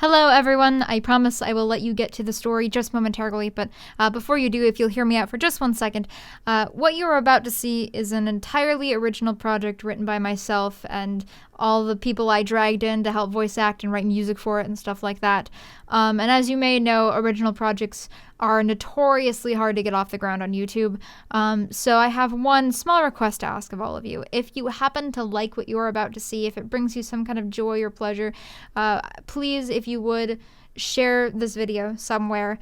Hello, everyone. I promise I will let you get to the story just momentarily, but before you do, if you'll hear me out for just 1 second, what you are about to see is an entirely original project written by myself and all the people I dragged in to help voice act and write music for it and stuff like that. And as you may know, original projects are notoriously hard to get off the ground on YouTube. So I have one small request to ask of all of you. If you happen to like what you're about to see, if it brings you some kind of joy or pleasure, please, if you would, share this video somewhere,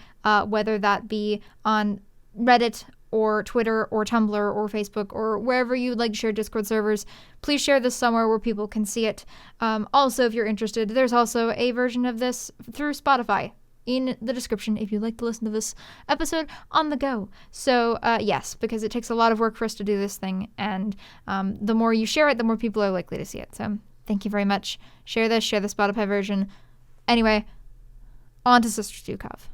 whether that be on Reddit or Twitter or Tumblr or Facebook or wherever you'd like to share Discord servers. Please share this somewhere where people can see it. Also, if you're interested, there's also a version of this through Spotify in the description if you'd like to listen to this episode on the go. So yes, because it takes a lot of work for us to do this thing, and the more you share it, the more people are likely to see it. So thank you very much. Share the Spotify version. Anyway, on to Sister Dukhov.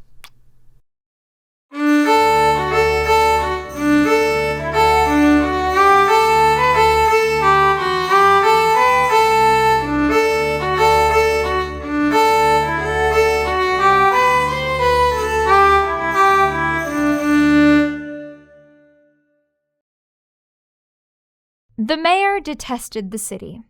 The mayor detested the city.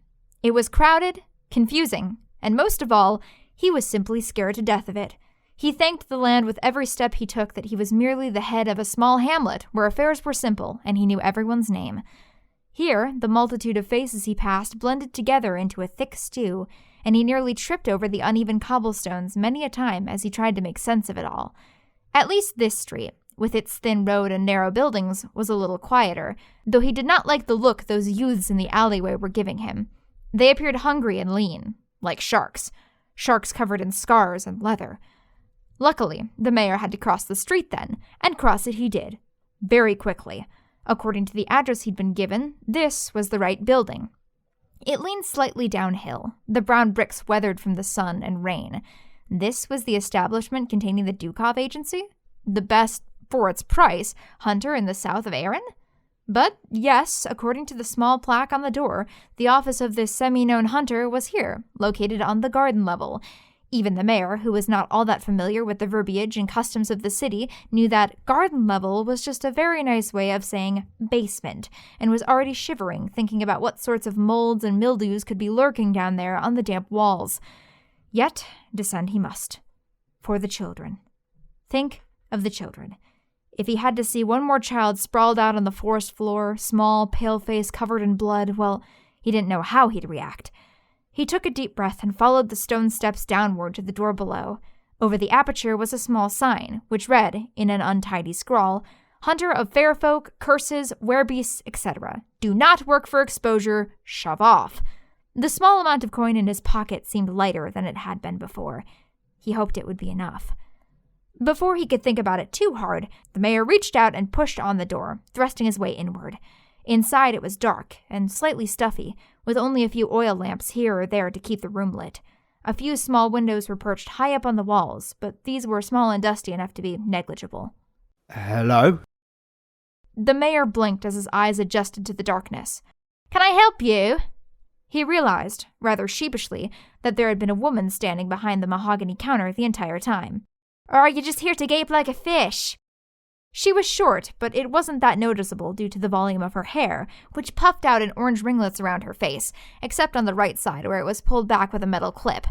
It was crowded, confusing, and most of all, he was simply scared to death of it. He thanked the land with every step he took that he was merely the head of a small hamlet where affairs were simple and he knew everyone's name. Here, the multitude of faces he passed blended together into a thick stew, and he nearly tripped over the uneven cobblestones many a time as he tried to make sense of it all. At least this street, with its thin road and narrow buildings, was a little quieter, though he did not like the look those youths in the alleyway were giving him. They appeared hungry and lean, like sharks covered in scars and leather. Luckily, the mayor had to cross the street then, and cross it he did, very quickly. According to the address he'd been given, this was the right building. It leaned slightly downhill, the brown bricks weathered from the sun and rain. This was the establishment containing the Dukhov agency? The best, for its price, hunter in the south of Erin? But yes, according to the small plaque on the door, the office of this semi-known hunter was here, located on the garden level. Even the mayor, who was not all that familiar with the verbiage and customs of the city, knew that garden level was just a very nice way of saying basement, and was already shivering, thinking about what sorts of molds and mildews could be lurking down there on the damp walls. Yet, descend he must. For the children. Think of the children. If he had to see one more child sprawled out on the forest floor, small, pale face covered in blood, well, he didn't know how he'd react. He took a deep breath and followed the stone steps downward to the door below. Over the aperture was a small sign, which read, in an untidy scrawl, "Hunter of fair folk, curses, werebeasts, etc. Do not work for exposure, shove off." The small amount of coin in his pocket seemed lighter than it had been before. He hoped it would be enough. Before he could think about it too hard, the mayor reached out and pushed on the door, thrusting his way inward. Inside it was dark and slightly stuffy, with only a few oil lamps here or there to keep the room lit. A few small windows were perched high up on the walls, but these were small and dusty enough to be negligible. Hello? The mayor blinked as his eyes adjusted to the darkness. "Can I help you?" He realized, rather sheepishly, that there had been a woman standing behind the mahogany counter the entire time. "Or are you just here to gape like a fish?" She was short, but it wasn't that noticeable due to the volume of her hair, which puffed out in orange ringlets around her face, except on the right side where it was pulled back with a metal clip.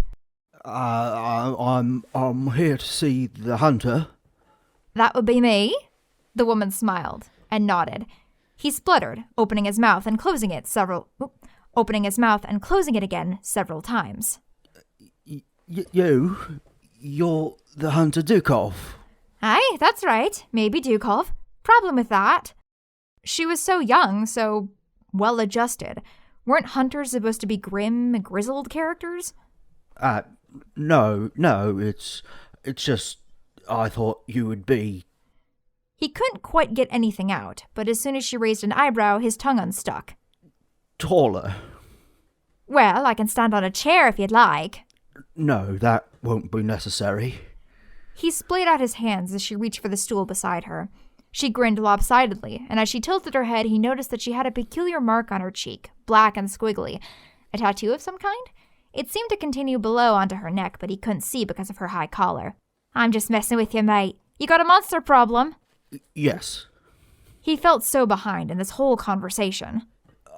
I'm here to see the hunter." "That would be me?" The woman smiled and nodded. He spluttered, opening his mouth and closing it again several times. You're the hunter Dukhov." "Aye, that's right. Maybe Dukhov. Problem with that?" She was so young, so well-adjusted. Weren't hunters supposed to be grim, grizzled characters? No, it's just, I thought you would be... He couldn't quite get anything out, but as soon as she raised an eyebrow, his tongue unstuck. Taller. "Well, I can stand on a chair if you'd like." No, that won't be necessary. He splayed out his hands as she reached for the stool beside her. She grinned lopsidedly, and as she tilted her head, he noticed that she had a peculiar mark on her cheek, black and squiggly. A tattoo of some kind? It seemed to continue below onto her neck, but he couldn't see because of her high collar. I'm just messing with you, mate. You got a monster problem? Yes. He felt so behind in this whole conversation.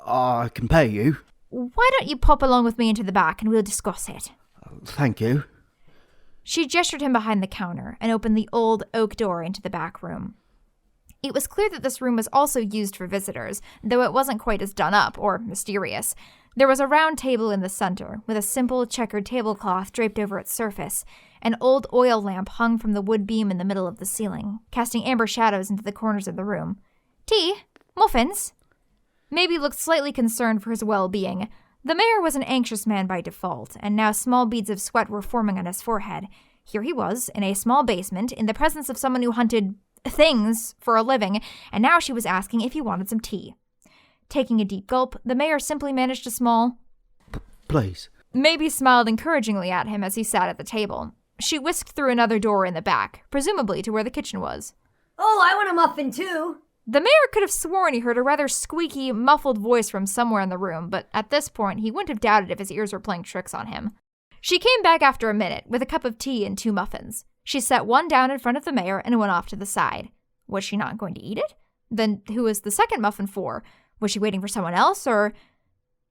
I can pay you. Why don't you pop along with me into the back and we'll discuss it? Thank you. She gestured him behind the counter and opened the old oak door into the back room. It was clear that this room was also used for visitors, though it wasn't quite as done up or mysterious. There was a round table in the center, with a simple checkered tablecloth draped over its surface. An old oil lamp hung from the wood beam in the middle of the ceiling, casting amber shadows into the corners of the room. Tea? Muffins? Maibe looked slightly concerned for his well-being. The mayor was an anxious man by default, and now small beads of sweat were forming on his forehead. Here he was, in a small basement, in the presence of someone who hunted things for a living, and now she was asking if he wanted some tea. Taking a deep gulp, the mayor simply managed a small, Please. Maibe smiled encouragingly at him as he sat at the table. She whisked through another door in the back, presumably to where the kitchen was. Oh, I want a muffin too. The mayor could have sworn he heard a rather squeaky, muffled voice from somewhere in the room, but at this point he wouldn't have doubted if his ears were playing tricks on him. She came back after a minute with a cup of tea and 2 muffins. She set one down in front of the mayor and went off to the side. Was she not going to eat it? Then who was the second muffin for? Was she waiting for someone else, or...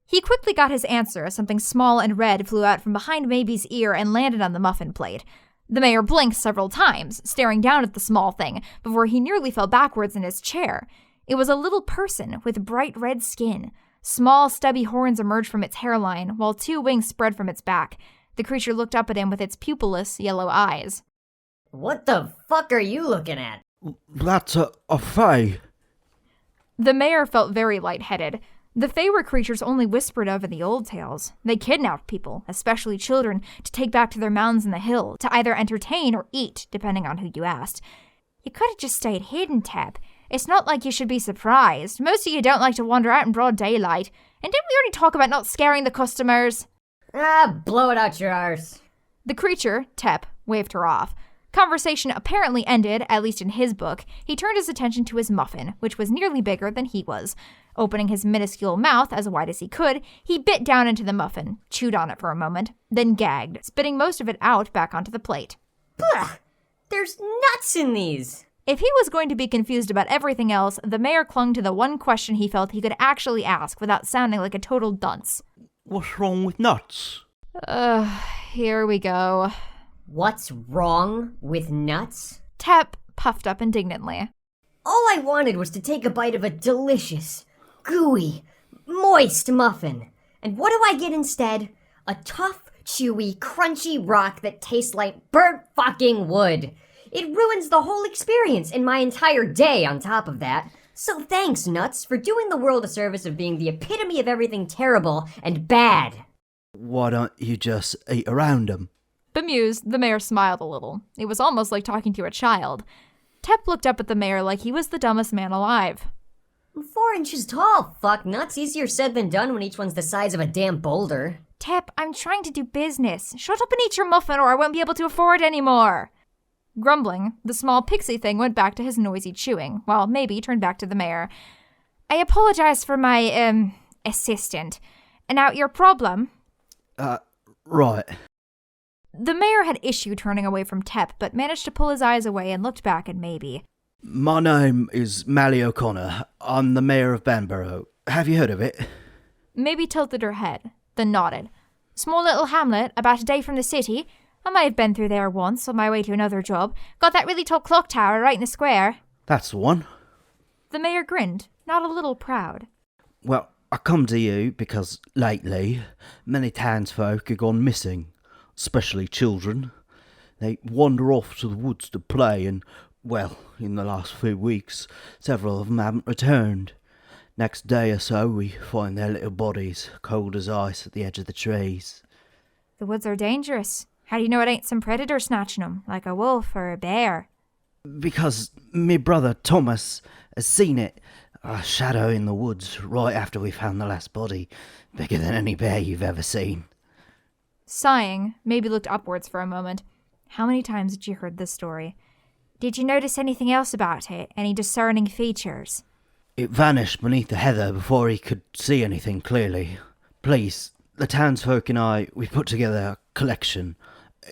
He quickly got his answer as something small and red flew out from behind Maibe's ear and landed on the muffin plate. The mayor blinked several times, staring down at the small thing, before he nearly fell backwards in his chair. It was a little person with bright red skin. Small, stubby horns emerged from its hairline, while 2 wings spread from its back. The creature looked up at him with its pupilless yellow eyes. What the fuck are you looking at? That's a fae. The mayor felt very lightheaded. The fae were creatures only whispered of in the old tales. They kidnapped people, especially children, to take back to their mounds in the hill, to either entertain or eat, depending on who you asked. You could have just stayed hidden, Tep. It's not like you should be surprised. Most of you don't like to wander out in broad daylight. And didn't we already talk about not scaring the customers? Blow it out your arse. The creature, Tep, waved her off. Conversation apparently ended, at least in his book. He turned his attention to his muffin, which was nearly bigger than he was. Opening his minuscule mouth as wide as he could, he bit down into the muffin, chewed on it for a moment, then gagged, spitting most of it out back onto the plate. Blah! There's nuts in these! If he was going to be confused about everything else, the mayor clung to the one question he felt he could actually ask without sounding like a total dunce. What's wrong with nuts? Here we go. What's wrong with nuts? Tep puffed up indignantly. All I wanted was to take a bite of a delicious, gooey, moist muffin. And what do I get instead? A tough, chewy, crunchy rock that tastes like burnt fucking wood. It ruins the whole experience and my entire day on top of that. So thanks, Nuts, for doing the world a service of being the epitome of everything terrible and bad. Why don't you just eat around them? Bemused, the mayor smiled a little. It was almost like talking to a child. Tep looked up at the mayor like he was the dumbest man alive. 4 inches tall, fuck nuts. Easier said than done when each one's the size of a damn boulder. Tep, I'm trying to do business. Shut up and eat your muffin or I won't be able to afford it anymore. Grumbling, the small pixie thing went back to his noisy chewing, while Maibe turned back to the mayor. I apologize for my, assistant. And now, your problem? Right. The mayor had issue turning away from Tep, but managed to pull his eyes away and looked back at Maibe. My name is Mally O'Connor. I'm the mayor of Banboro. Have you heard of it? Maibe tilted her head, then nodded. Small little hamlet, about a day from the city. I may have been through there once on my way to another job. Got that really tall clock tower right in the square. That's the one. The mayor grinned, not a little proud. Well, I come to you because lately, many townsfolk have gone missing, especially children. They wander off to the woods to play and, well, in the last few weeks, several of them haven't returned. Next day or so, we find their little bodies, cold as ice, at the edge of the trees. The woods are dangerous. How do you know it ain't some predator snatching them, like a wolf or a bear? Because me brother Thomas has seen it, a shadow in the woods right after we found the last body, bigger than any bear you've ever seen. Sighing, Maibe looked upwards for a moment. How many times had she heard this story? Did you notice anything else about it? Any discerning features? It vanished beneath the heather before he could see anything clearly. Please, The townsfolk and I, we put together a collection.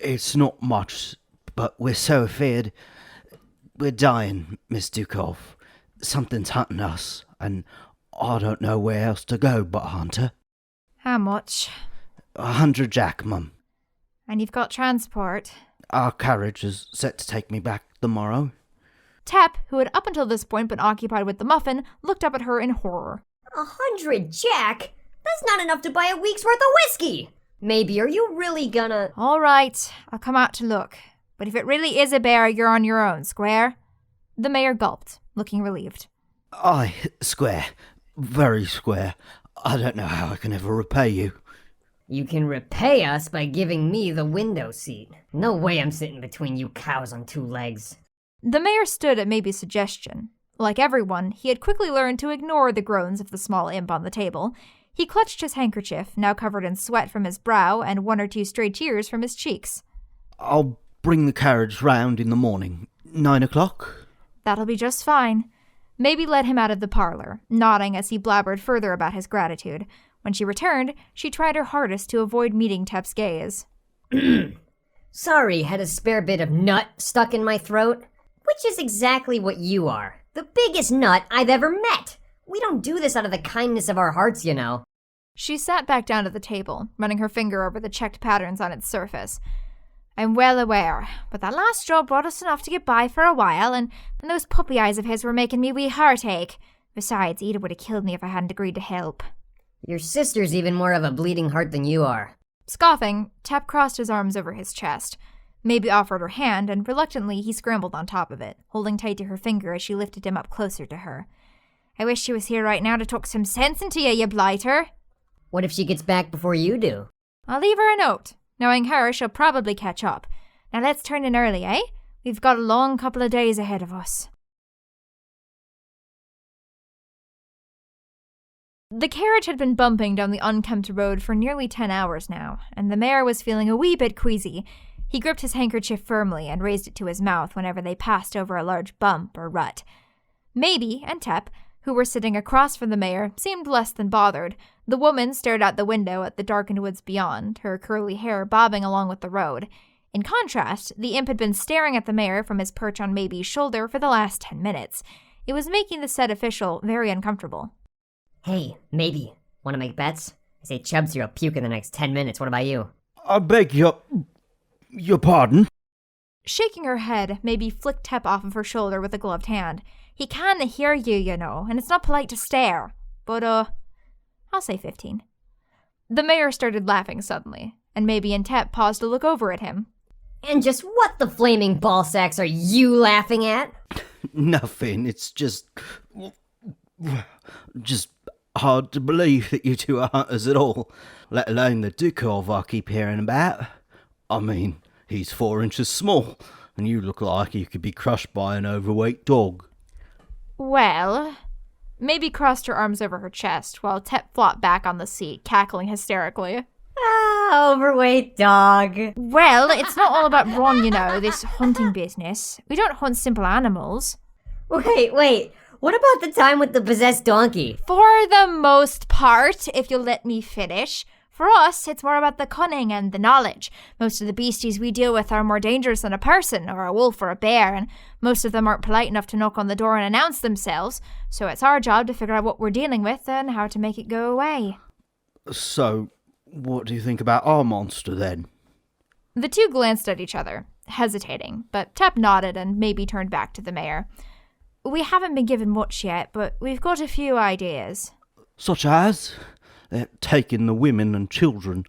It's not much, but we're so afraid. We're dying, Miss Dukhov. Something's hunting us, and I don't know where else to go but hunter. How much? 100 jack, Mum. And you've got transport? Our carriage is set to take me back tomorrow. Tep, who had up until this point been occupied with the muffin, looked up at her in horror. 100 jack? That's not enough to buy a week's worth of whiskey! Maybe, are you really gonna... All right, I'll come out to look. But if it really is a bear, you're on your own, square? The mayor gulped, looking relieved. Aye, square. Very square. I don't know how I can ever repay you. You can repay us by giving me the window seat. No way I'm sitting between you cows on 2 legs. The mayor stood at Maibe's suggestion. Like everyone, he had quickly learned to ignore the groans of the small imp on the table. He clutched his handkerchief, now covered in sweat from his brow and 1 or 2 stray tears from his cheeks. I'll bring the carriage round in the morning. 9 o'clock? That'll be just fine. Maibe led him out of the parlor, nodding as he blabbered further about his gratitude. When she returned, she tried her hardest to avoid meeting Tep's gaze. Sorry, had a spare bit of nut stuck in my throat. Which is exactly what you are. The biggest nut I've ever met. We don't do this out of the kindness of our hearts, you know. She sat back down at the table, running her finger over the checked patterns on its surface. I'm well aware, but that last job brought us enough to get by for a while, and those puppy eyes of his were making me wee heartache. Besides, Ide would have killed me if I hadn't agreed to help. Your sister's even more of a bleeding heart than you are. Scoffing, Tep crossed his arms over his chest. Maibe offered her hand, and reluctantly he scrambled on top of it, holding tight to her finger as she lifted him up closer to her. I wish she was here right now to talk some sense into you blighter. What if she gets back before you do? I'll leave her a note. Knowing her, she'll probably catch up. Now let's turn in early, eh? We've got a long couple of days ahead of us. The carriage had been bumping down the unkempt road for nearly 10 hours now, and the mayor was feeling a wee bit queasy. He gripped his handkerchief firmly and raised it to his mouth whenever they passed over a large bump or rut. Maibe and Tep, who were sitting across from the mayor, seemed less than bothered. The woman stared out the window at the darkened woods beyond, her curly hair bobbing along with the road. In contrast, the imp had been staring at the mayor from his perch on Maibe's shoulder for the last 10 minutes. It was making the said official very uncomfortable. Hey, Maibe, wanna make bets? I say Chubb's here will puke in the next 10 minutes, what about you? I beg your pardon? Shaking her head, Maibe flicked Tep off of her shoulder with a gloved hand. He can't hear you, you know, and it's not polite to stare. But, I'll say 15. The mayor started laughing suddenly, and Maibe and Tep paused to look over at him. And just what the flaming ballsacks are you laughing at? Nothing, it's just hard to believe that you two are hunters at all, let alone the Dukhov I keep hearing about. I mean, he's 4 inches small, and you look like you could be crushed by an overweight dog. Well, Maibe crossed her arms over her chest, while Tep flopped back on the seat, cackling hysterically. Ah, overweight dog. Well, it's not all about Ron, you know, this hunting business. We don't hunt simple animals. Wait. What about the time with the possessed donkey? For the most part, if you'll let me finish. For us, it's more about the cunning and the knowledge. Most of the beasties we deal with are more dangerous than a person, or a wolf or a bear, and most of them aren't polite enough to knock on the door and announce themselves, so it's our job to figure out what we're dealing with and how to make it go away. So, what do you think about our monster, then? The two glanced at each other, hesitating, but Tep nodded and Maibe turned back to the mayor. We haven't been given much yet, but we've got a few ideas. Such as? They're taking the women and children.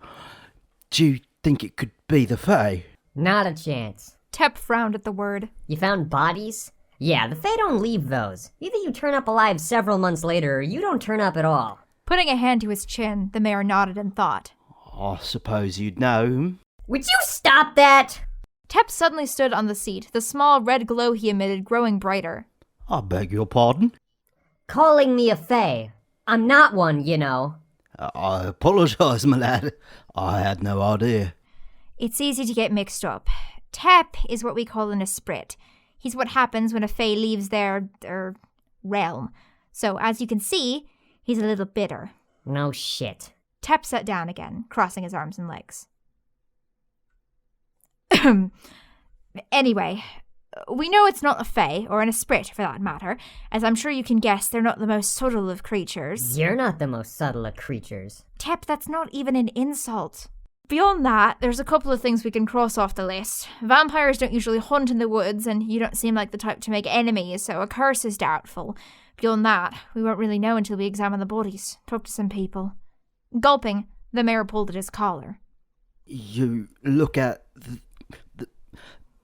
Do you think it could be the Fae? Not a chance. Tep frowned at the word. You found bodies? Yeah, the Fae don't leave those. Either you turn up alive several months later, or you don't turn up at all. Putting a hand to his chin, the mayor nodded in thought. I suppose you'd know. Would you stop that? Tep suddenly stood on the seat, the small red glow he emitted growing brighter. I beg your pardon? Calling me a Fae. I'm not one, you know. I apologise, my lad. I had no idea. It's easy to get mixed up. Tep is what we call an esprit. He's what happens when a Fae leaves their realm. So, as you can see, he's a little bitter. No shit. Tep sat down again, crossing his arms and legs. Anyway, we know it's not a fae, or an esprit for that matter. As I'm sure you can guess, they're not the most subtle of creatures. You're not the most subtle of creatures. Tep, that's not even an insult. Beyond that, there's a couple of things we can cross off the list. Vampires don't usually hunt in the woods, and you don't seem like the type to make enemies, so a curse is doubtful. Beyond that, we won't really know until we examine the bodies, talk to some people. Gulping, the mayor pulled at his collar. You look at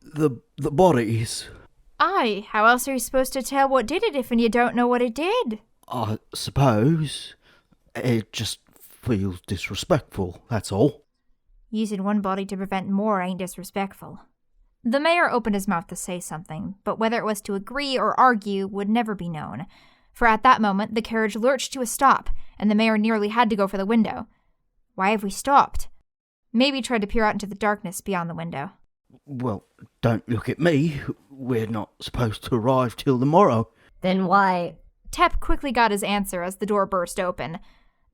the bodies. Aye, how else are you supposed to tell what did it if you don't know what it did? I suppose it just feels disrespectful, that's all. Using one body to prevent more ain't disrespectful. The mayor opened his mouth to say something, but whether it was to agree or argue would never be known. For at that moment, the carriage lurched to a stop, and the mayor nearly had to go for the window. Why have we stopped? Maibe tried to peer out into the darkness beyond the window. Well, don't look at me. We're not supposed to arrive till the morrow. Then why... Tep quickly got his answer as the door burst open.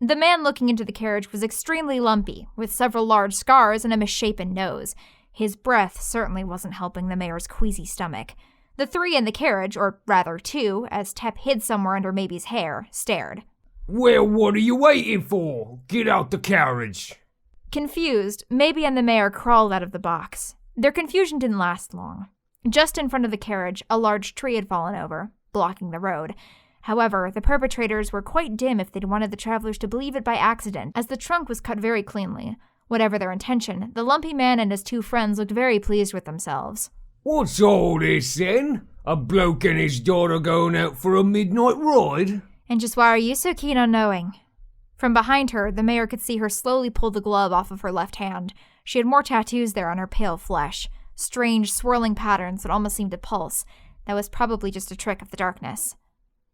The man looking into the carriage was extremely lumpy, with several large scars and a misshapen nose. His breath certainly wasn't helping the mayor's queasy stomach. The three in the carriage, or rather two, as Tep hid somewhere under Maibe's hair, stared. Well, what are you waiting for? Get out the carriage. Confused, Maibe and the mayor crawled out of the box. Their confusion didn't last long. Just in front of the carriage, a large tree had fallen over, blocking the road. However, the perpetrators were quite dim if they'd wanted the travelers to believe it by accident, as the trunk was cut very cleanly. Whatever their intention, the lumpy man and his two friends looked very pleased with themselves. What's all this, then? A bloke and his daughter going out for a midnight ride? And just why are you so keen on knowing? From behind her, the mayor could see her slowly pull the glove off of her left hand. She had more tattoos there on her pale flesh. Strange, swirling patterns that almost seemed to pulse. That was probably just a trick of the darkness.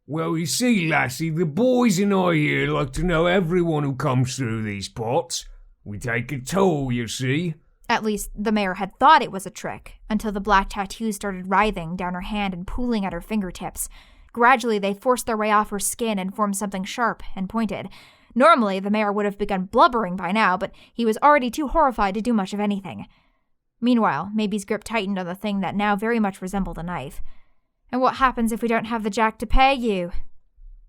Well, you see, lassie, the boys and I here like to know everyone who comes through these parts. We take a toll, you see. At least, the mayor had thought it was a trick, until the black tattoos started writhing down her hand and pooling at her fingertips. Gradually, they forced their way off her skin and formed something sharp and pointed. Normally, the mayor would have begun blubbering by now, but he was already too horrified to do much of anything. Meanwhile, Maibe's grip tightened on the thing that now very much resembled a knife. And what happens if we don't have the jack to pay you?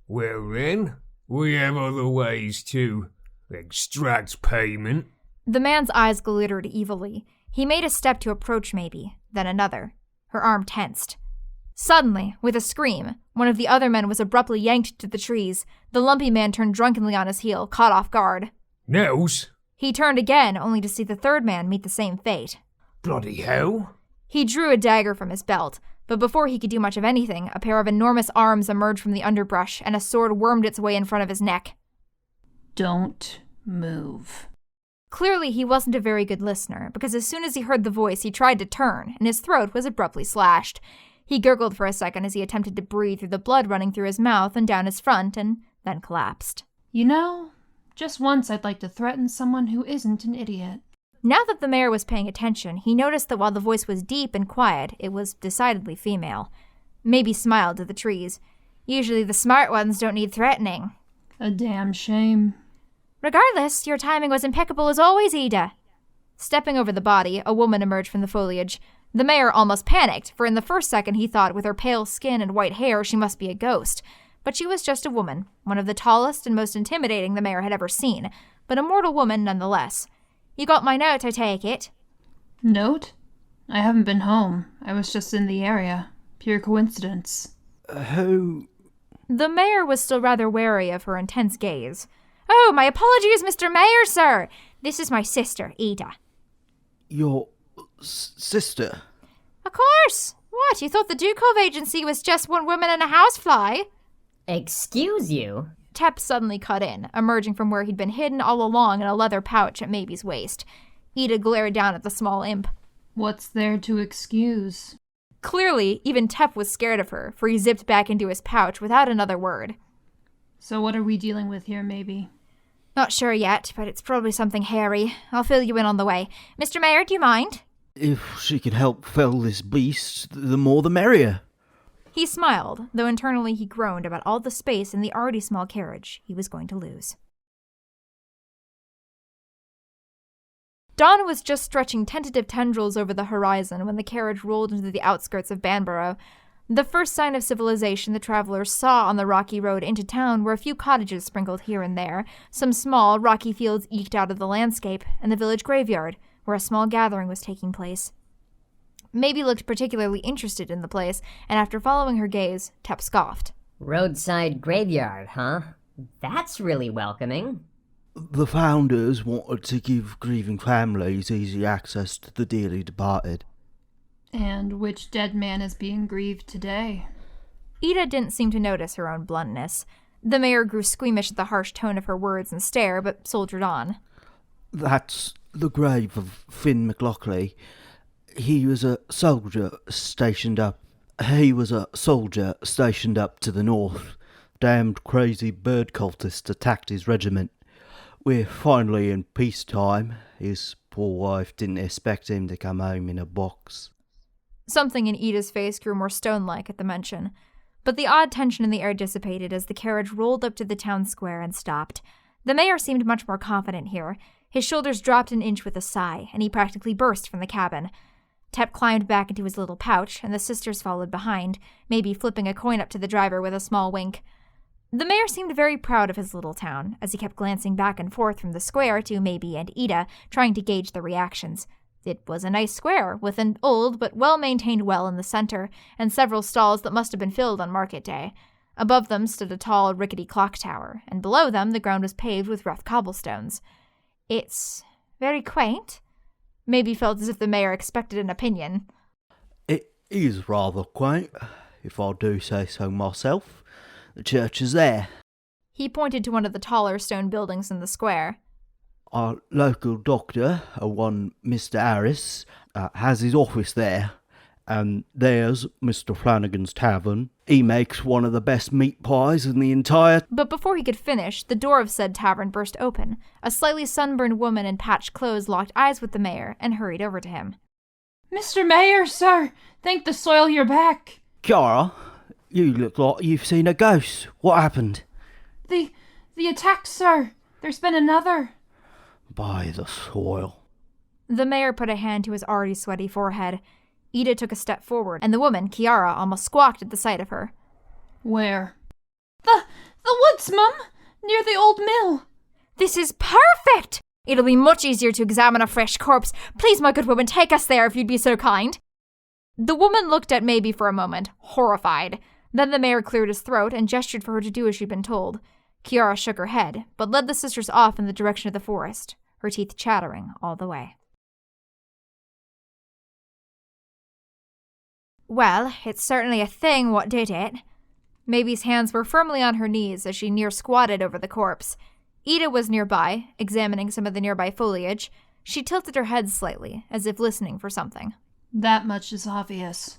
Well then, we have other ways to extract payment. The man's eyes glittered evilly. He made a step to approach Maibe, then another. Her arm tensed. Suddenly, with a scream, one of the other men was abruptly yanked to the trees. The lumpy man turned drunkenly on his heel, caught off guard. Nels? He turned again, only to see the third man meet the same fate. Bloody hell. He drew a dagger from his belt, but before he could do much of anything, a pair of enormous arms emerged from the underbrush, and a sword wormed its way in front of his neck. Don't move. Clearly, he wasn't a very good listener, because as soon as he heard the voice, he tried to turn, and his throat was abruptly slashed. He gurgled for a second as he attempted to breathe through the blood running through his mouth and down his front, and then collapsed. You know, just once I'd like to threaten someone who isn't an idiot. Now that the mayor was paying attention, he noticed that while the voice was deep and quiet, it was decidedly female. Maibe smiled at the trees. Usually the smart ones don't need threatening. A damn shame. Regardless, your timing was impeccable as always, Ide. Stepping over the body, a woman emerged from the foliage. The mayor almost panicked, for in the first second he thought with her pale skin and white hair she must be a ghost. But she was just a woman, one of the tallest and most intimidating the mayor had ever seen, but a mortal woman nonetheless. You got my note, I take it? Note? I haven't been home. I was just in the area. Pure coincidence. Who? The mayor was still rather wary of her intense gaze. Oh, my apologies, Mr. Mayor, sir. This is my sister, Ide. Your sister? Of course. What, you thought the Dukhov agency was just one woman and a housefly? Excuse you? Tep suddenly cut in, emerging from where he'd been hidden all along in a leather pouch at Maibe's waist. Ide glared down at the small imp. What's there to excuse? Clearly, even Tep was scared of her, for he zipped back into his pouch without another word. So what are we dealing with here, Maibe? Not sure yet, but it's probably something hairy. I'll fill you in on the way. Mr. Mayor, do you mind? If she could help fell this beast, the more the merrier. He smiled, though internally he groaned about all the space in the already small carriage he was going to lose. Dawn was just stretching tentative tendrils over the horizon when the carriage rolled into the outskirts of Banboro. The first sign of civilization the travelers saw on the rocky road into town were a few cottages sprinkled here and there, some small, rocky fields eked out of the landscape, and the village graveyard, where a small gathering was taking place. Maibe looked particularly interested in the place, and after following her gaze, Tep scoffed. Roadside graveyard, huh? That's really welcoming. The founders wanted to give grieving families easy access to the dearly departed. And which dead man is being grieved today? Ide didn't seem to notice her own bluntness. The mayor grew squeamish at the harsh tone of her words and stare, but soldiered on. That's the grave of Finn McLaughlin. He was a soldier stationed up to the north. Damned crazy bird cultists attacked his regiment. We're finally in peacetime. His poor wife didn't expect him to come home in a box. Something in Ida's face grew more stone-like at the mention, but the odd tension in the air dissipated as the carriage rolled up to the town square and stopped. The mayor seemed much more confident here. His shoulders dropped an inch with a sigh, and he practically burst from the cabin. Tep climbed back into his little pouch, and the sisters followed behind, maybe flipping a coin up to the driver with a small wink. The mayor seemed very proud of his little town, as he kept glancing back and forth from the square to Maibe and Ide, trying to gauge the reactions. It was a nice square, with an old but well-maintained well in the center, and several stalls that must have been filled on market day. Above them stood a tall, rickety clock tower, and below them the ground was paved with rough cobblestones. It's very quaint. Maibe felt as if the mayor expected an opinion. It is rather quaint, if I do say so myself. The church is there. He pointed to one of the taller stone buildings in the square. Our local doctor, one Mr. Harris, has his office there. And there's Mr. Flanagan's tavern. He makes one of the best meat pies in the entire... But before he could finish, the door of said tavern burst open. A slightly sunburned woman in patched clothes locked eyes with the mayor and hurried over to him. Mr. Mayor, sir! Thank the soil you're back! Kiara, you look like you've seen a ghost. What happened? The attack, sir! There's been another. By the soil. The mayor put a hand to his already sweaty forehead. Ide took a step forward, and the woman, Kiara, almost squawked at the sight of her. Where? The woods, Mum! Near the old mill. This is perfect! It'll be much easier to examine a fresh corpse. Please, my good woman, take us there if you'd be so kind. The woman looked at Maibe for a moment, horrified. Then the mayor cleared his throat and gestured for her to do as she'd been told. Kiara shook her head, but led the sisters off in the direction of the forest, her teeth chattering all the way. Well, it's certainly a thing what did it. Maibe's hands were firmly on her knees as she near-squatted over the corpse. Ide was nearby, examining some of the nearby foliage. She tilted her head slightly, as if listening for something. That much is obvious.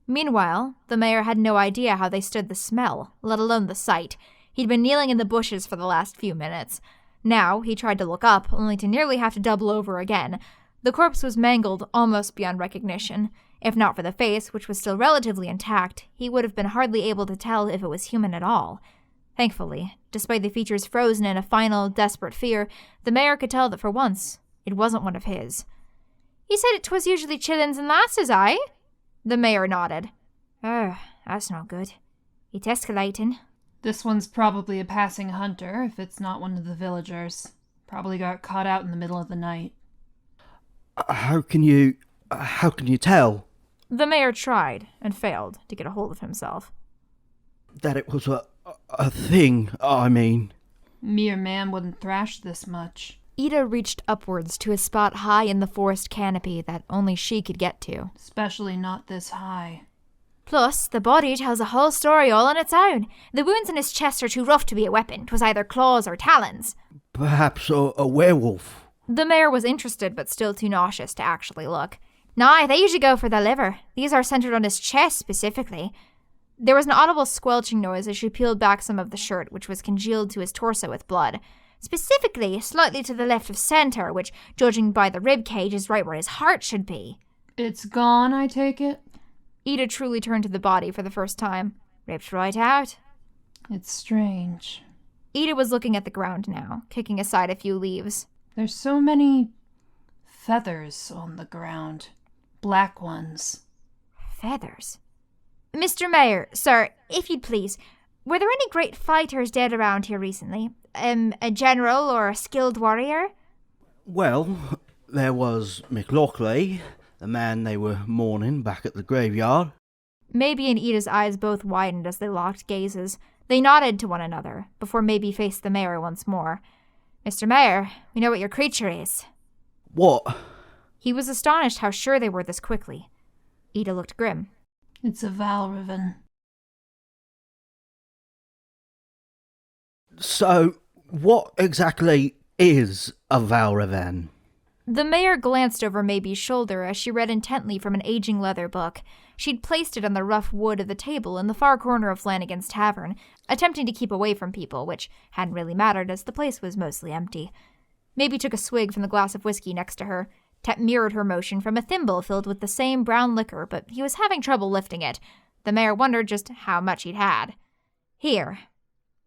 Meanwhile, the mayor had no idea how they stood the smell, let alone the sight. He'd been kneeling in the bushes for the last few minutes. Now, he tried to look up, only to nearly have to double over again. The corpse was mangled almost beyond recognition. If not for the face, which was still relatively intact, he would have been hardly able to tell if it was human at all. Thankfully, despite the features frozen in a final, desperate fear, the mayor could tell that for once, it wasn't one of his. "He said it 'twas usually chillins and lasses, aye?" The mayor nodded. That's not good. It's escalating. This one's probably a passing hunter, if it's not one of the villagers. Probably got caught out in the middle of the night. How can you tell? The mayor tried, and failed, to get a hold of himself. That it was a thing, I mean. Mere man wouldn't thrash this much. Ide reached upwards to a spot high in the forest canopy that only she could get to. Especially not this high. Plus, the body tells a whole story all on its own. The wounds in his chest are too rough to be a weapon. 'Twas either claws or talons. Perhaps a werewolf. The mayor was interested, but still too nauseous to actually look. Nah, they usually go for the liver. These are centered on his chest specifically. There was an audible squelching noise as she peeled back some of the shirt, which was congealed to his torso with blood. Specifically, slightly to the left of center, which, judging by the rib cage, is right where his heart should be. It's gone, I take it? Ide truly turned to the body for the first time. Ripped right out. It's strange. Ide was looking at the ground now, kicking aside a few leaves. There's so many feathers on the ground. Black ones. Feathers? Mr. Mayor, sir, if you'd please, were there any great fighters dead around here recently? A general or a skilled warrior? Well, there was McLaughlin, the man they were mourning back at the graveyard. Maibe and Ide's eyes both widened as they locked gazes. They nodded to one another, before Maibe faced the mayor once more. Mr. Mayor, we know what your creature is. What? He was astonished how sure they were this quickly. Ide looked grim. It's a Valravn. So, what exactly is a Valravn? The mayor glanced over Maibe's shoulder as she read intently from an aging leather book. She'd placed it on the rough wood of the table in the far corner of Flanagan's tavern, attempting to keep away from people, which hadn't really mattered as the place was mostly empty. Maibe took a swig from the glass of whiskey next to her. Tep mirrored her motion from a thimble filled with the same brown liquor, but he was having trouble lifting it. The mayor wondered just how much he'd had. Here.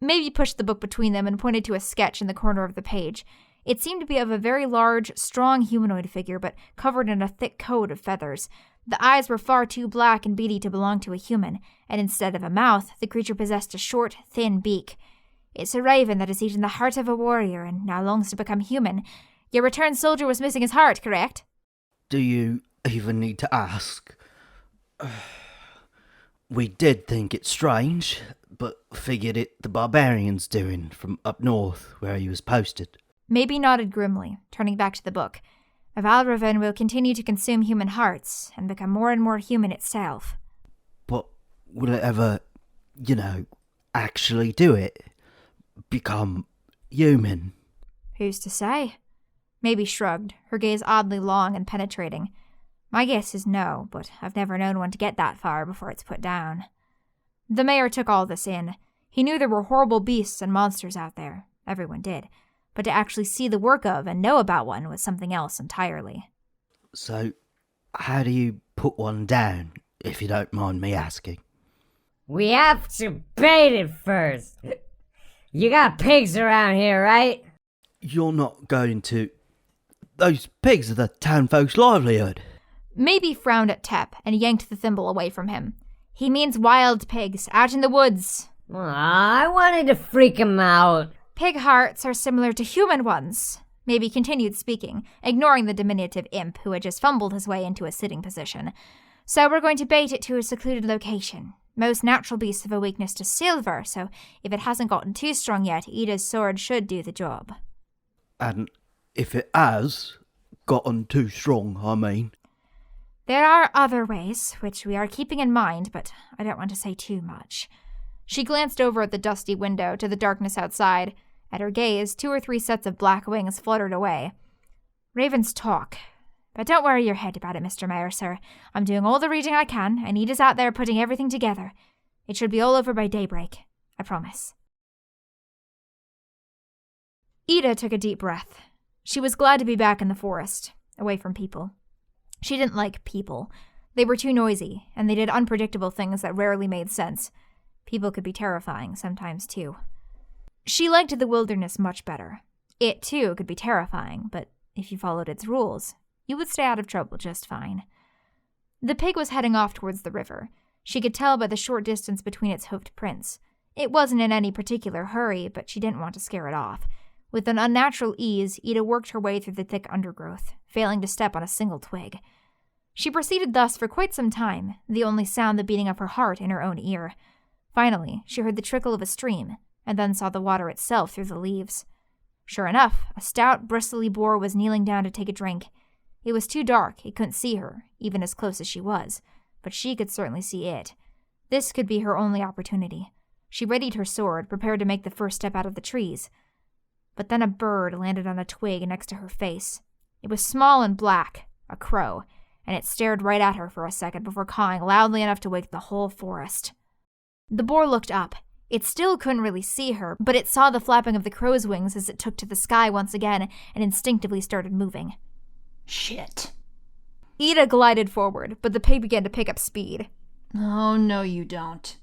Maibe pushed the book between them and pointed to a sketch in the corner of the page. It seemed to be of a very large, strong humanoid figure, but covered in a thick coat of feathers. The eyes were far too black and beady to belong to a human, and instead of a mouth, the creature possessed a short, thin beak. It's a raven that has eaten the heart of a warrior and now longs to become human. Your returned soldier was missing his heart, correct? Do you even need to ask? We did think it strange, but figured it the barbarians doing from up north where he was posted. Maibe nodded grimly, turning back to the book. A Valravn will continue to consume human hearts and become more and more human itself. But will it ever, actually do it? Become human? Who's to say? Maibe shrugged, her gaze oddly long and penetrating. My guess is no, but I've never known one to get that far before it's put down. The mayor took all this in. He knew there were horrible beasts and monsters out there. Everyone did. But to actually see the work of and know about one was something else entirely. So, how do you put one down, if you don't mind me asking? We have to bait it first. You got pigs around here, right? You're not going to... Those pigs are the town folks' livelihood. Maibe frowned at Tep and yanked the thimble away from him. He means wild pigs, out in the woods. I wanted to freak him out. Pig hearts are similar to human ones. Maibe continued speaking, ignoring the diminutive imp who had just fumbled his way into a sitting position. So we're going to bait it to a secluded location. Most natural beasts have a weakness to silver, so if it hasn't gotten too strong yet, Ide's sword should do the job. And if it has gotten too strong, I mean. There are other ways, which we are keeping in mind, but I don't want to say too much. She glanced over at the dusty window to the darkness outside. At her gaze, 2 or 3 sets of black wings fluttered away. Ravens talk. But don't worry your head about it, Mr. Mayor, sir. I'm doing all the reading I can, and Ide's out there putting everything together. It should be all over by daybreak. I promise. Ide took a deep breath. She was glad to be back in the forest, away from people. She didn't like people. They were too noisy, and they did unpredictable things that rarely made sense. People could be terrifying sometimes, too. She liked the wilderness much better. It, too, could be terrifying, but if you followed its rules, you would stay out of trouble just fine. The pig was heading off towards the river. She could tell by the short distance between its hoofed prints. It wasn't in any particular hurry, but she didn't want to scare it off. With an unnatural ease, Ide worked her way through the thick undergrowth, failing to step on a single twig. She proceeded thus for quite some time, the only sound the beating of her heart in her own ear. Finally, she heard the trickle of a stream, and then saw the water itself through the leaves. Sure enough, a stout, bristly boar was kneeling down to take a drink. It was too dark, he couldn't see her, even as close as she was, but she could certainly see it. This could be her only opportunity. She readied her sword, prepared to make the first step out of the trees. But then a bird landed on a twig next to her face. It was small and black, a crow, and it stared right at her for a second before cawing loudly enough to wake the whole forest. The boar looked up. It still couldn't really see her, but it saw the flapping of the crow's wings as it took to the sky once again and instinctively started moving. Shit. Ide glided forward, but the pig began to pick up speed. Oh, no you don't.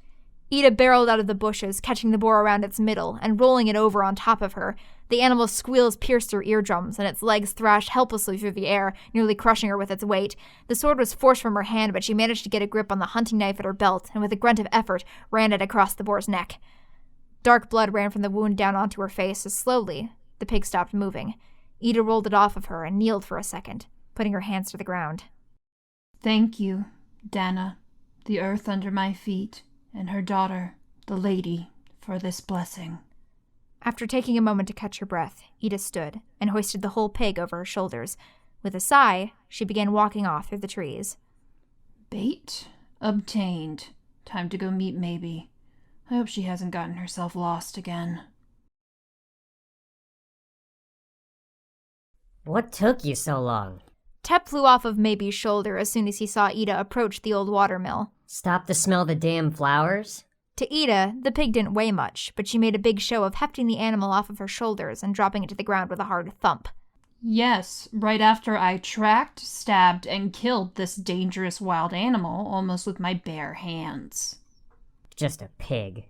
Ide barreled out of the bushes, catching the boar around its middle and rolling it over on top of her. The animal's squeals pierced her eardrums, and its legs thrashed helplessly through the air, nearly crushing her with its weight. The sword was forced from her hand, but she managed to get a grip on the hunting knife at her belt, and with a grunt of effort, ran it across the boar's neck. Dark blood ran from the wound down onto her face as slowly the pig stopped moving. Ide rolled it off of her and kneeled for a second, putting her hands to the ground. Thank you, Dana, the earth under my feet, and her daughter, the lady, for this blessing. After taking a moment to catch her breath, Ide stood and hoisted the whole pig over her shoulders. With a sigh, she began walking off through the trees. Bait obtained. Time to go meet Maibe. I hope she hasn't gotten herself lost again. What took you so long? Tep flew off of Maibe's shoulder as soon as he saw Ide approach the old watermill. Stop to smell the damn flowers? To Ide, the pig didn't weigh much, but she made a big show of hefting the animal off of her shoulders and dropping it to the ground with a hard thump. Yes, right after I tracked, stabbed, and killed this dangerous wild animal almost with my bare hands. Just a pig.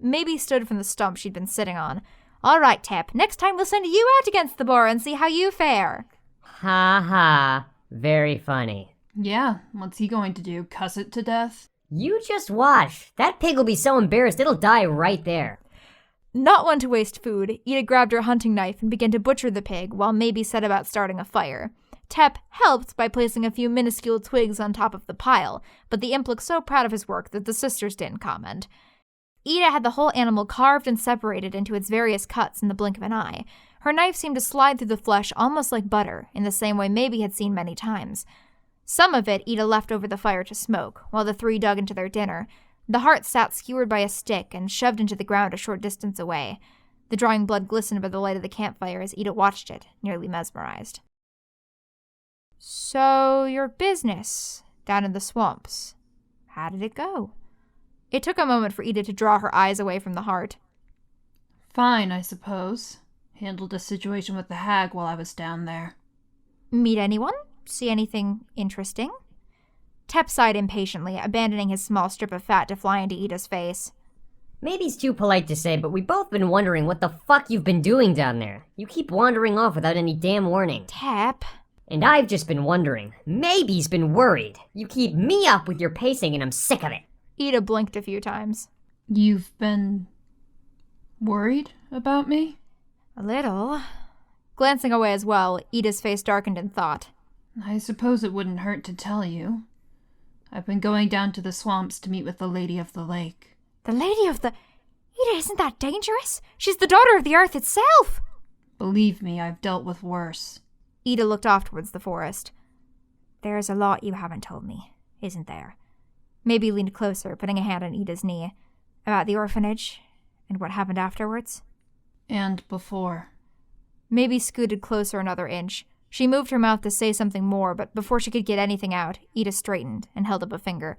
Maibe stood from the stump she'd been sitting on. All right, Tep, next time we'll send you out against the boar and see how you fare. Ha ha. Very funny. Yeah, what's he going to do, cuss it to death? You just watch. That pig will be so embarrassed it'll die right there. Not one to waste food, Ide grabbed her hunting knife and began to butcher the pig while Maibe set about starting a fire. Tep helped by placing a few minuscule twigs on top of the pile, but the imp looked so proud of his work that the sisters didn't comment. Ide had the whole animal carved and separated into its various cuts in the blink of an eye. Her knife seemed to slide through the flesh almost like butter, in the same way Maibe had seen many times. Some of it Ide left over the fire to smoke, while the three dug into their dinner. The heart sat skewered by a stick and shoved into the ground a short distance away. The drawing blood glistened by the light of the campfire as Ide watched it, nearly mesmerized. So, your business, down in the swamps, how did it go? It took a moment for Ide to draw her eyes away from the heart. Fine, I suppose. Handled a situation with the hag while I was down there. Meet anyone? See anything interesting? Tep sighed impatiently, abandoning his small strip of fat to fly into Ida's face. Maibe's too polite to say, but we've both been wondering what the fuck you've been doing down there. You keep wandering off without any damn warning. Tep. And I've just been wondering. Maibe's been worried. You keep me up with your pacing and I'm sick of it. Ide blinked a few times. You've been worried about me? A little. Glancing away as well, Ida's face darkened in thought. I suppose it wouldn't hurt to tell you. I've been going down to the swamps to meet with the Lady of the Lake. The Lady of the... Ide, isn't that dangerous? She's the daughter of the earth itself! Believe me, I've dealt with worse. Ide looked off towards the forest. There's a lot you haven't told me, isn't there? Maibe leaned closer, putting a hand on Ida's knee. About the orphanage, and what happened afterwards? And before. Maibe scooted closer another inch. She moved her mouth to say something more, but before she could get anything out, Ide straightened and held up a finger.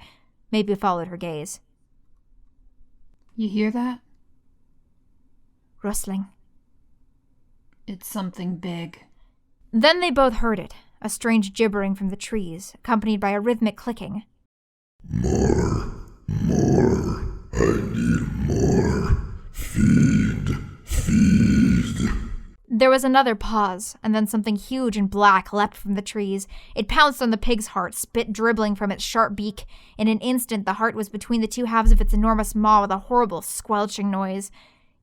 Maibe followed her gaze. You hear that? Rustling. It's something big. Then they both heard it, a strange gibbering from the trees, accompanied by a rhythmic clicking. More, I need more. Feed. There was another pause, and then something huge and black leapt from the trees. It pounced on the pig's heart, spit dribbling from its sharp beak. In an instant, the heart was between the two halves of its enormous maw with a horrible, squelching noise.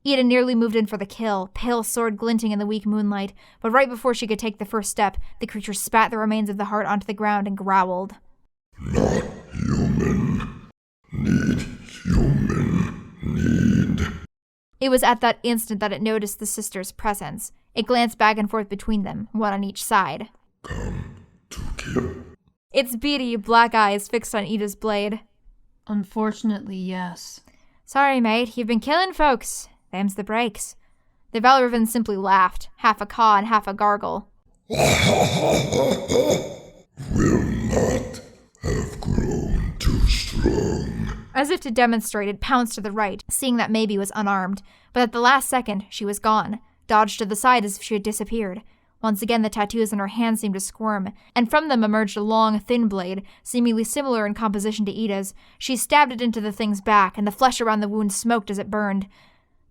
Ide nearly moved in for the kill, pale sword glinting in the weak moonlight, but right before she could take the first step, the creature spat the remains of the heart onto the ground and growled. Not human. Need human. Need. It was at that instant that it noticed the sisters' presence. It glanced back and forth between them, one on each side. Come to kill. Its beady, black eyes fixed on Ida's blade. Unfortunately, yes. Sorry, mate, you've been killing folks. Them's the breaks. The Valravn simply laughed, half a caw and half a gargle. Will not have grown too strong. As if to demonstrate, it pounced to the right, seeing that Maibe was unarmed, but at the last second, she was gone, dodged to the side as if she had disappeared. Once again, the tattoos on her hands seemed to squirm, and from them emerged a long, thin blade, seemingly similar in composition to Ida's. She stabbed it into the thing's back, and the flesh around the wound smoked as it burned.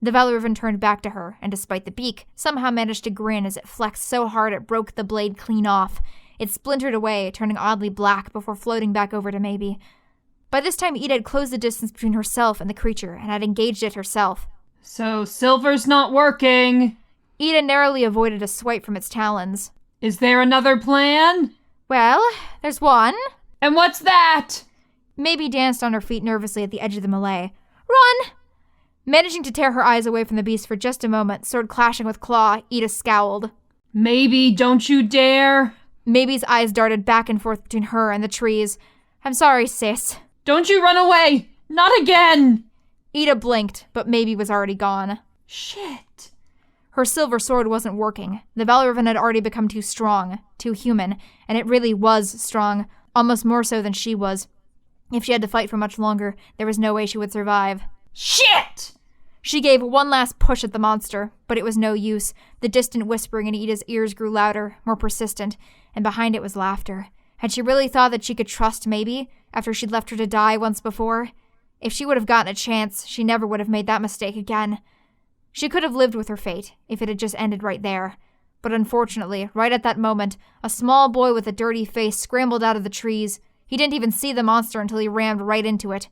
The Valravn turned back to her, and despite the beak, somehow managed to grin as it flexed so hard it broke the blade clean off. It splintered away, turning oddly black before floating back over to Maibe. By this time, Ide had closed the distance between herself and the creature, and had engaged it herself. So silver's not working. Ide narrowly avoided a swipe from its talons. Is there another plan? Well, there's one. And what's that? Maibe danced on her feet nervously at the edge of the melee. Run! Managing to tear her eyes away from the beast for just a moment, sword clashing with claw, Ide scowled. Maybe, don't you dare. Maibe's eyes darted back and forth between her and the trees. I'm sorry, sis. Don't you run away! Not again! Ide blinked, but Maibe was already gone. Shit. Her silver sword wasn't working. The Valravn had already become too strong, too human, and it really was strong, almost more so than she was. If she had to fight for much longer, there was no way she would survive. Shit! She gave one last push at the monster, but it was no use. The distant whispering in Ide's ears grew louder, more persistent, and behind it was laughter. Had she really thought that she could trust Maibe, after she'd left her to die once before? If she would have gotten a chance, she never would have made that mistake again. She could have lived with her fate, if it had just ended right there. But unfortunately, right at that moment, a small boy with a dirty face scrambled out of the trees. He didn't even see the monster until he rammed right into it.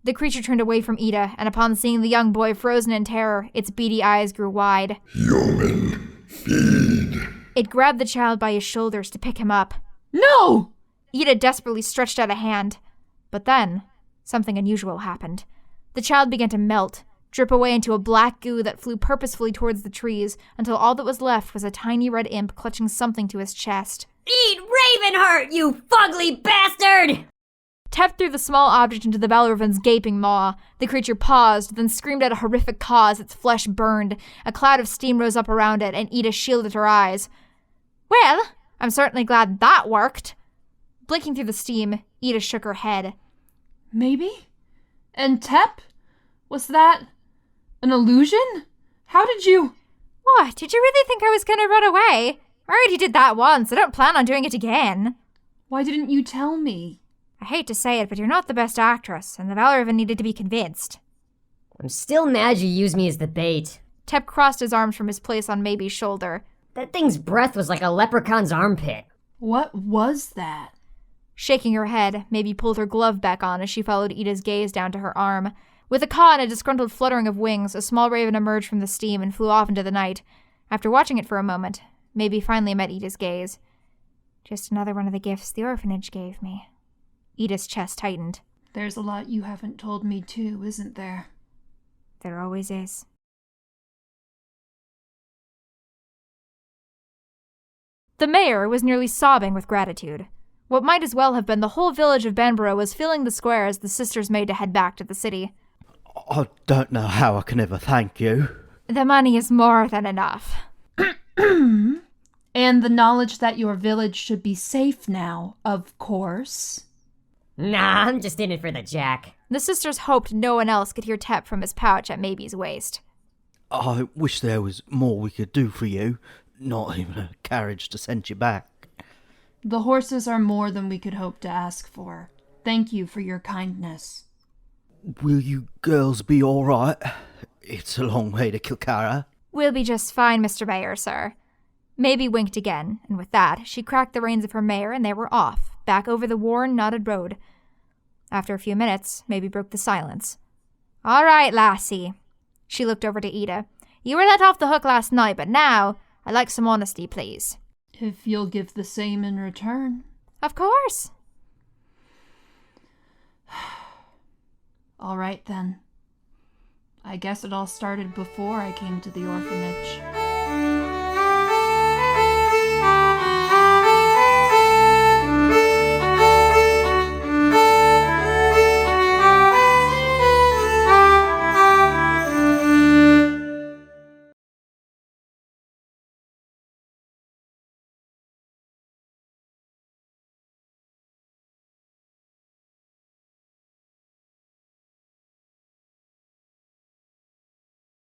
The creature turned away from Ide, and upon seeing the young boy frozen in terror, its beady eyes grew wide. Human, feed. It grabbed the child by his shoulders to pick him up. No! Ide desperately stretched out a hand. But then, something unusual happened. The child began to melt, drip away into a black goo that flew purposefully towards the trees, until all that was left was a tiny red imp clutching something to his chest. Eat Ravenheart, you fugly bastard! Tep threw the small object into the Valravn's gaping maw. The creature paused, then screamed out a horrific caw as its flesh burned. A cloud of steam rose up around it, and Ide shielded her eyes. Well, I'm certainly glad that worked. Blinking through the steam, Ide shook her head. Maybe? And Tep? Was that an illusion? How did you... What, did you really think I was going to run away? I already did that once. I don't plan on doing it again. Why didn't you tell me? I hate to say it, but you're not the best actress, and the Valravn needed to be convinced. I'm still mad you used me as the bait. Tep crossed his arms from his place on Maibe's shoulder. That thing's breath was like a leprechaun's armpit. What was that? Shaking her head, Maibe pulled her glove back on as she followed Ida's gaze down to her arm. With a caw and a disgruntled fluttering of wings, a small raven emerged from the steam and flew off into the night. After watching it for a moment, Maibe finally met Ida's gaze. Just another one of the gifts the orphanage gave me. Ida's chest tightened. There's a lot you haven't told me too, isn't there? There always is. The mayor was nearly sobbing with gratitude. What might as well have been the whole village of Banboro was filling the square as the sisters made to head back to the city. I don't know how I can ever thank you. The money is more than enough. And the knowledge that your village should be safe now, of course. Nah, I'm just in it for the jack. The sisters hoped no one else could hear Tep from his pouch at Maibe's waist. I wish there was more we could do for you. Not even a carriage to send you back. The horses are more than we could hope to ask for. Thank you for your kindness. Will you girls be all right? It's a long way to Kiara. We'll be just fine, Mr. Mayor, sir. Maibe winked again, and with that, she cracked the reins of her mare and they were off, back over the worn, knotted road. After a few minutes, Maibe broke the silence. All right, lassie. She looked over to Ide. You were let off the hook last night, but now, I'd like some honesty, please. If you'll give the same in return. Of course. All right, then. I guess it all started before I came to the orphanage.